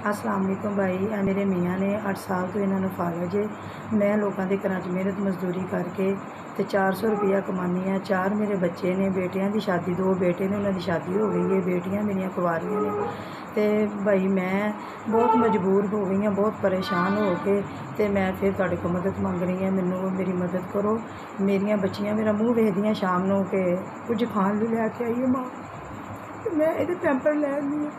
अस्सलाम वालेकुम भाई। मेरे मियाँ ने 8 साल तो इन्होंने पाला जे। मैं लोगों के घर मेहनत मजदूरी करके तो 400 रुपया कमानी है। 4 मेरे बच्चे ने, बेटियां की शादी, 2 बेटे ने, उन्होंने शादी हो गई है, बेटियां मेरिया कुवारियां ने। तो भाई मैं बहुत मजबूर हो गई हाँ, बहुत परेशान हो के तो मैं फिर तुहाडे को मदद मंग रही हाँ। मैनू मेरी मदद करो। मेरिया बच्चियां मेरा मूँह वेखदियां शाम को कि कुछ खाण लई लैके आईए माँ, मैं ये पैंपर लैनी है।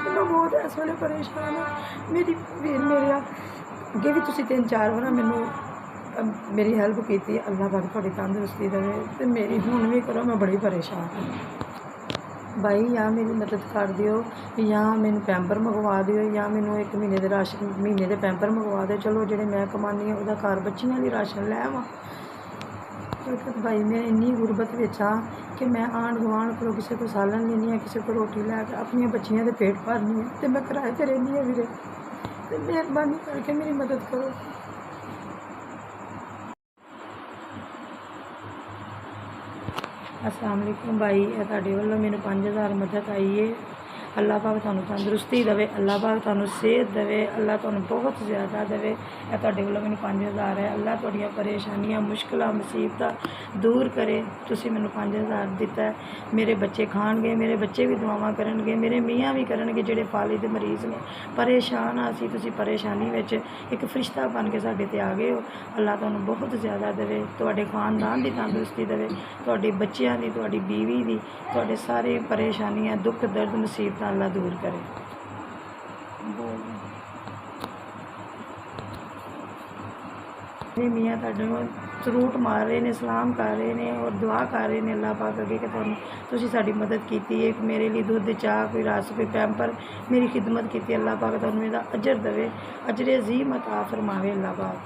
मैं बहुत इस वे परेशान हाँ। मेरी मेरे अगे भी तुसीं 3-4 बार मैनू मेरी हैल्प की। अल्लाह पाक तुहाडी तंदुरुस्ती देवे तो मेरी हुण भी करो। मैं बड़ी परेशान हाँ भाई, या मेरी मदद कर दिओ, या मैनू पैंपर मंगवा दिओ, या मैनू 1 महीने के राशन, महीने के पैंपर मंगवा दिओ। चलो जिहड़े मैं कमानी है उहदा घर बच्चियां लई राशन लै आवां। भाई मैं इन्नी गुरबत विच हाँ कि मैं आंढ गुआंढ को किसी को सालन लेनी है, किसी को रोटी लैके अपनी बच्चियां दे पेट भरनी है। तो मैं किराए पर रहनी है वीरे, तो मेहरबानी करके मेरी मदद करो। अस्सलाम वालेकुम भाई, ये तुहाडे वल्लों मैनू 5000 मदद आई है। अल्लाह पाक तुहानू तंदुरुस्ती देवे, अल्लाह पाक तुहानू सेहत देवे, अल्लाह तुहानू बहुत ज़्यादा देवे। यह तुहाडे वल्लों मैनू 5000 है। अल्लाह तुहाडियां परेशानियां, मुश्किलां, मुसीबतां दूर करे। तुसीं मैनू 5000 दिता है। मेरे बच्चे खाणगे, मेरे बच्चे भी दुआवां करनगे, मेरे मियाँ भी करनगे जिहड़े फाले दे मरीज़ ने। परेशान हाँ असीं, तुसीं परेशानी विच एक फरिश्ता बन के साडे ते आ गए हो। अल्लाह तुहानू बहुत ज़्यादा देवे, तुहाडे खानदान दी तंदुरुस्ती देवे, तुहाडे बच्चियां दी, तुहाडी बीवी दी, तुहाडे सारे परेशानियां, दुख दर्द, मुसीबतां अल्लाह दूर करे। मेरे मियाँ तुहाडे सरूट मार रहे हैं, सलाम कर रहे हैं और दुआ कर रहे हैं अल्लाह पाक अगे कि तुसीं साडी मदद की है। मेरे लिए दुध, चाह, कोई रस, कोई पैंपर, मेरी खिदमत की। अल्लाह पाक तुहानू इहदा अजर देवे, अजरे अजीम अता फरमावे अल्लाह पाक।